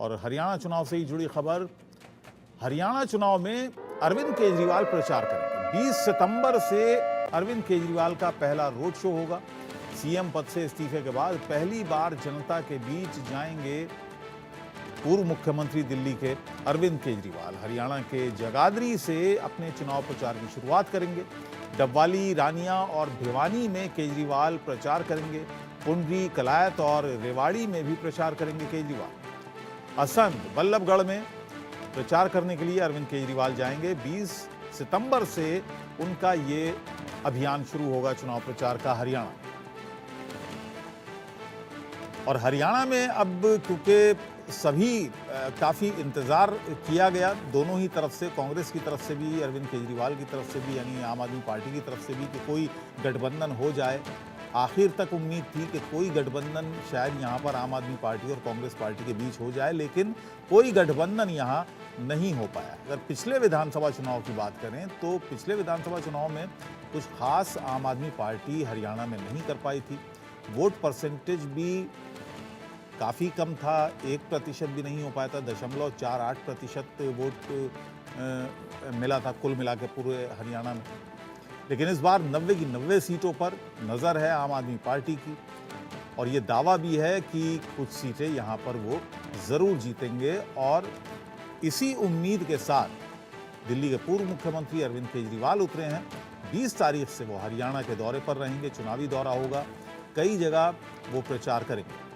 और हरियाणा चुनाव से ही जुड़ी खबर, हरियाणा चुनाव में अरविंद केजरीवाल प्रचार करेंगे। 20 सितंबर से अरविंद केजरीवाल का पहला रोड शो होगा। सीएम पद से इस्तीफे के बाद पहली बार जनता के बीच जाएंगे पूर्व मुख्यमंत्री दिल्ली के अरविंद केजरीवाल। हरियाणा के जगाधरी से अपने चुनाव प्रचार की शुरुआत करेंगे। डबवाली, रानिया और भिवानी में केजरीवाल प्रचार करेंगे। पुंडरी, कलायत और रेवाड़ी में भी प्रचार करेंगे केजरीवाल। असंध, बल्लभगढ़ में प्रचार करने के लिए अरविंद केजरीवाल जाएंगे। 20 सितंबर से उनका ये अभियान शुरू होगा चुनाव प्रचार का हरियाणा। और हरियाणा में अब क्योंकि सभी काफ़ी इंतज़ार किया गया दोनों ही तरफ से, कांग्रेस की तरफ से भी, अरविंद केजरीवाल की तरफ से भी, यानी आम आदमी पार्टी की तरफ से भी, कि कोई गठबंधन हो जाए। आखिर तक उम्मीद थी कि कोई गठबंधन शायद यहाँ पर आम आदमी पार्टी और कांग्रेस पार्टी के बीच हो जाए, लेकिन कोई गठबंधन यहाँ नहीं हो पाया। अगर पिछले विधानसभा चुनाव की बात करें तो पिछले विधानसभा चुनाव में कुछ खास आम आदमी पार्टी हरियाणा में नहीं कर पाई थी। वोट परसेंटेज भी काफ़ी कम था, 1% भी नहीं हो पाया था। 0.48% वोट मिला था कुल मिला के पूरे हरियाणा में। लेकिन इस बार 90 की 90 सीटों पर नज़र है आम आदमी पार्टी की, और ये दावा भी है कि कुछ सीटें यहाँ पर वो ज़रूर जीतेंगे। और इसी उम्मीद के साथ दिल्ली के पूर्व मुख्यमंत्री अरविंद केजरीवाल उतरे हैं। 20 तारीख से वो हरियाणा के दौरे पर रहेंगे, चुनावी दौरा होगा, कई जगह वो प्रचार करेंगे।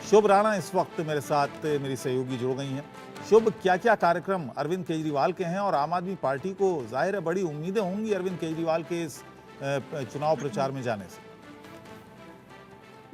शुभ राणा इस वक्त मेरे साथ, मेरी सहयोगी जुड़ गई हैं। शुभ, क्या क्या कार्यक्रम अरविंद केजरीवाल के हैं, और आम आदमी पार्टी को जाहिर है बड़ी उम्मीदें होंगी अरविंद केजरीवाल के इस चुनाव प्रचार में जाने से?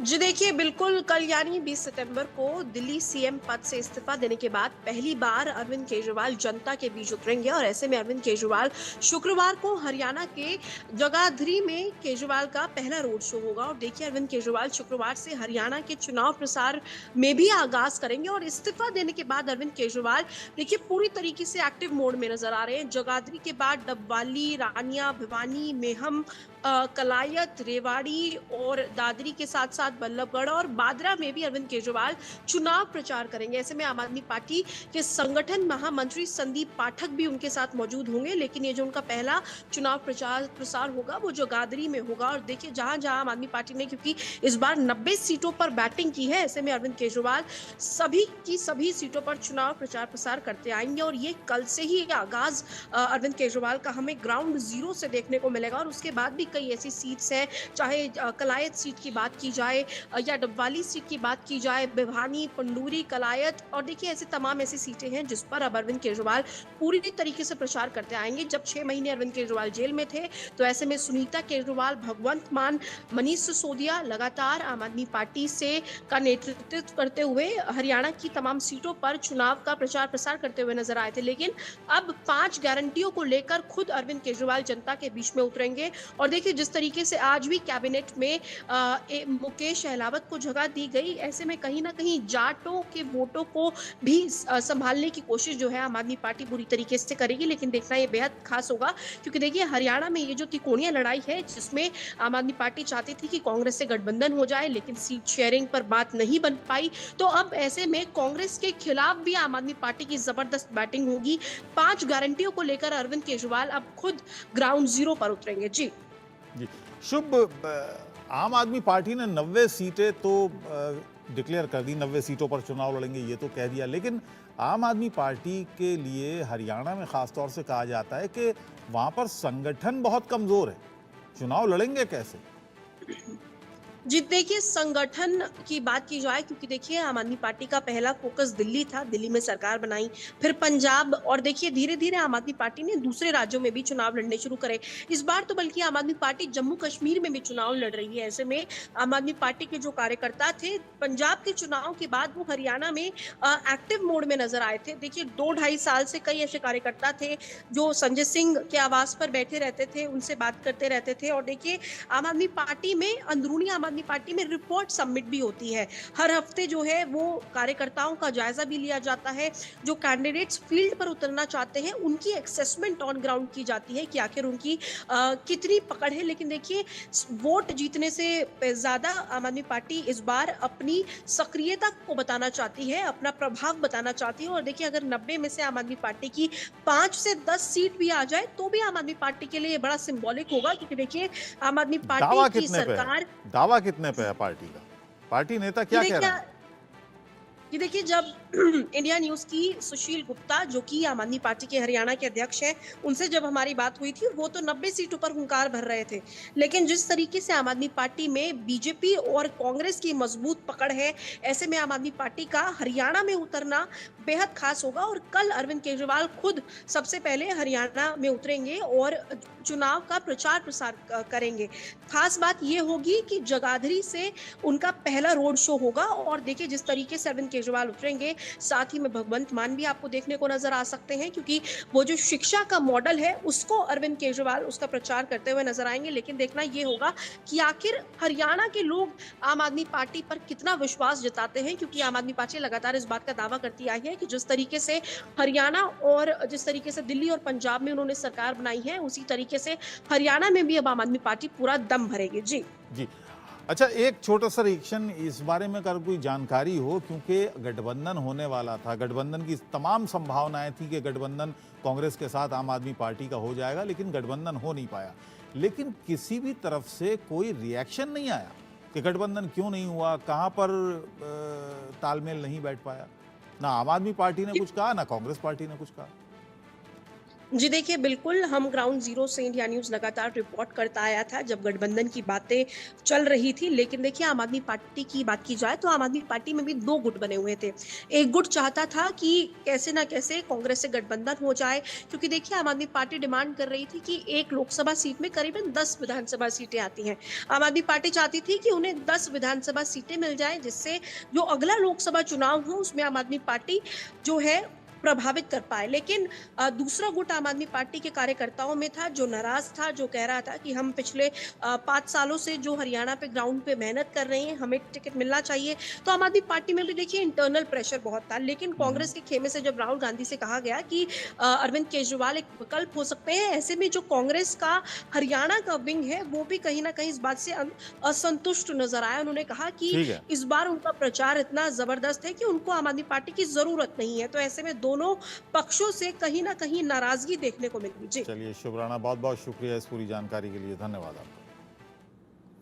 जी देखिए, बिल्कुल कल यानी 20 सितंबर को दिल्ली सीएम पद से इस्तीफा देने के बाद पहली बार अरविंद केजरीवाल जनता के बीच उतरेंगे। और ऐसे में अरविंद केजरीवाल शुक्रवार को हरियाणा के जगाधरी में केजरीवाल का पहला रोड शो होगा। और देखिए, अरविंद केजरीवाल शुक्रवार से हरियाणा के चुनाव प्रसार में भी आगाज करेंगे। और इस्तीफा देने के बाद अरविंद केजरीवाल देखिए पूरी तरीके से एक्टिव मोड में नजर आ रहे हैं। जगाधरी के बाद डबवाली, रानिया, भिवानी, मेहम, कलायत, रेवाड़ी और दादरी के साथ साथ बल्लभगढ़ और बादरा में भी अरविंद केजरीवाल चुनाव प्रचार करेंगे। ऐसे में आम आदमी पार्टी के संगठन महामंत्री संदीप पाठक भी उनके साथ मौजूद होंगे। लेकिन ये जो उनका पहला चुनाव प्रसार होगा वो जगाधरी में होगा। और देखिए, जहां जहां आम आदमी पार्टी ने क्योंकि इस बार 90 सीटों पर बैटिंग की है, ऐसे में अरविंद केजरीवाल सभी की सभी सीटों पर चुनाव प्रचार प्रसार करते आएंगे। और ये कल से ही आगाज अरविंद केजरीवाल का हमें ग्राउंड जीरो से देखने को मिलेगा। और उसके बाद भी कई ऐसी सीट्स हैं, चाहे कलायत सीट की बात की जाए या डबवाली सीट की बात की जाए, भिवानी, पंडूरी, कलायत, और देखिए ऐसे तमाम ऐसी सीटें हैं जिस पर अब अरविंद केजरीवाल पूरी तरीके से प्रचार करते आएंगे। जब 6 महीने अरविंद केजरीवाल जेल में थे तो ऐसे में सुनीता केजरीवाल, भगवंत मान, मनीष सिसोदिया लगातार आम आदमी पार्टी से का नेतृत्व करते हुए हरियाणा की तमाम सीटों पर चुनाव का प्रचार प्रसार करते हुए नजर आए थे। लेकिन अब 5 गारंटियों को लेकर खुद अरविंद केजरीवाल जनता के बीच में उतरेंगे। और देखिए, जिस तरीके से आज भी कैबिनेट में मुकेश अहलावत को जगह दी गई, ऐसे में कहीं ना कहीं जाटों के वोटों को भी संभालने की कोशिश जो है आम आदमी पार्टी पूरी तरीके से करेगी। लेकिन देखना ये बेहद खास होगा, क्योंकि देखिए हरियाणा में ये जो त्रिकोणीय लड़ाई है जिसमें आम आदमी पार्टी चाहती थी कि कांग्रेस से गठबंधन हो जाए, लेकिन सीट शेयरिंग पर बात नहीं बन पाई। तो अब ऐसे में कांग्रेस के खिलाफ भी आम आदमी पार्टी की जबरदस्त बैटिंग होगी। 5 गारंटियों को लेकर अरविंद केजरीवाल अब खुद ग्राउंड जीरो पर उतरेंगे। जी शुभ, आम आदमी पार्टी ने 90 सीटें तो डिक्लेयर कर दी, 90 सीटों पर चुनाव लड़ेंगे ये तो कह दिया। लेकिन आम आदमी पार्टी के लिए हरियाणा में खास तौर से कहा जाता है कि वहां पर संगठन बहुत कमजोर है, चुनाव लड़ेंगे कैसे? जी देखिए, संगठन की बात की जाए, क्योंकि देखिए आम आदमी पार्टी का पहला फोकस दिल्ली था, दिल्ली में सरकार बनाई, फिर पंजाब, और देखिए धीरे धीरे आम आदमी पार्टी ने दूसरे राज्यों में भी चुनाव लड़ने शुरू करे। इस बार तो बल्कि आम आदमी पार्टी जम्मू कश्मीर में भी चुनाव लड़ रही है। ऐसे में आम आदमी पार्टी के जो कार्यकर्ता थे, पंजाब के चुनाव के बाद वो हरियाणा में एक्टिव मोड में नजर आए थे। देखिए 2-2.5 साल से कई ऐसे कार्यकर्ता थे जो संजय सिंह के आवास पर बैठे रहते थे, उनसे बात करते रहते थे। और देखिए आम आदमी पार्टी में अंदरूनी आम आदमी पार्टी में रिपोर्ट सबमिट भी होती है। हर हफ्ते जो है वो कार्यकर्ताओं का जायजा भी लिया जाता है। जो कैंडिडेट्स फील्ड पर उतरना चाहते हैं उनकी असेसमेंट ऑन ग्राउंड की जाती है कि आखिर उनकी कितनी पकड़ है। लेकिन देखिए, वोट जीतने से ज्यादा आम आदमी पार्टी इस बार अपनी सक्रियता को बताना चाहती है, अपना प्रभाव बताना चाहती है। और देखिए, अगर 90 में से आम आदमी पार्टी की 5 से 10 सीट भी आ जाए तो भी आम आदमी पार्टी के लिए बड़ा सिंबॉलिक होगा, क्योंकि देखिए आम आदमी पार्टी दावा की कितने पे है? सरकार दावा कितने पे है पार्टी का? पार्टी नेता ये क्या कह रहे देखिए हैं? ये देखिए, जब इंडिया न्यूज की सुशील गुप्ता, जो कि आम आदमी पार्टी के हरियाणा के अध्यक्ष हैं, उनसे जब हमारी बात हुई थी, वो तो 90 सीटों पर हुंकार भर रहे थे। लेकिन जिस तरीके से आम आदमी पार्टी में बीजेपी और कांग्रेस की मजबूत पकड़ है, ऐसे में आम आदमी पार्टी का हरियाणा में उतरना बेहद खास होगा। और कल अरविंद केजरीवाल खुद सबसे पहले हरियाणा में उतरेंगे और चुनाव का प्रचार प्रसार करेंगे। खास बात ये होगी कि जगाधरी से उनका पहला रोड शो होगा। और देखिए, जिस तरीके से अरविंद केजरीवाल उतरेंगे, साथ ही में भगवंत मान भी आपको देखने को नजर आ सकते हैं, क्योंकि वो जो शिक्षा का मॉडल है उसको अरविंद केजरीवाल उसका प्रचार करते हुए नजर आएंगे। लेकिन देखना ये होगा कि आखिर हरियाणा के लोग आम आदमी पार्टी पर कितना विश्वास जताते हैं, क्योंकि आम आदमी पार्टी लगातार इस बात का दावा करती आई है कि जिस तरीके से हरियाणा और जिस तरीके से दिल्ली और पंजाब में उन्होंने सरकार बनाई है, उसी तरीके से हरियाणा में भी अब आम आदमी पार्टी पूरा दम भरेगी। जी जी। अच्छा, एक छोटा सा रिएक्शन इस बारे में अगर कोई जानकारी हो, क्योंकि गठबंधन होने वाला था, गठबंधन की तमाम संभावनाएं थी कि गठबंधन कांग्रेस के साथ आम आदमी पार्टी का हो जाएगा, लेकिन गठबंधन हो नहीं पाया। लेकिन किसी भी तरफ से कोई रिएक्शन नहीं आया कि गठबंधन क्यों नहीं हुआ, कहाँ पर तालमेल नहीं बैठ पाया। ना आम आदमी पार्टी ने कुछ कहा, ना कांग्रेस पार्टी ने कुछ कहा। जी, देखिए, बिल्कुल हम ग्राउंड ज़ीरो से इंडिया न्यूज़ लगातार रिपोर्ट करता आया था जब गठबंधन की बातें चल रही थी। लेकिन देखिए, आम आदमी पार्टी की बात की जाए तो आम आदमी पार्टी में भी 2 गुट बने हुए थे। एक गुट चाहता था कि कैसे ना कैसे कांग्रेस से गठबंधन हो जाए, क्योंकि देखिए आम आदमी पार्टी डिमांड कर रही थी कि एक लोकसभा सीट में करीबन 10 विधानसभा सीटें आती हैं। आम आदमी पार्टी चाहती थी कि उन्हें 10 विधानसभा सीटें मिल जाएँ, जिससे जो अगला लोकसभा चुनाव हो उसमें आम आदमी पार्टी जो है प्रभावित कर पाए। लेकिन दूसरा गुट आम आदमी पार्टी के कार्यकर्ताओं में था, जो नाराज था, जो कह रहा था कि हम पिछले 5 सालों से जो हरियाणा पे ग्राउंड पे मेहनत कर रहे हैं, हमें टिकट मिलना चाहिए। तो आम आदमी पार्टी में भी देखिए इंटरनल प्रेशर बहुत था। लेकिन कांग्रेस के खेमे से जब राहुल गांधी से कहा गया कि अरविंद केजरीवाल एक विकल्प हो सकते हैं, ऐसे में जो कांग्रेस का हरियाणा का विंग है वो भी कहीं ना कहीं इस बात से असंतुष्ट नजर आया। उन्होंने कहा कि ठीक है। इस बार उनका प्रचार इतना जबरदस्त है कि उनको आम आदमी पार्टी की जरूरत नहीं है। तो ऐसे में दोनों पक्षों से कहीं ना कहीं नाराजगी देखने को मिली। जी चलिए शुभ राणा, बहुत बहुत शुक्रिया इस पूरी जानकारी के लिए, धन्यवाद आपका।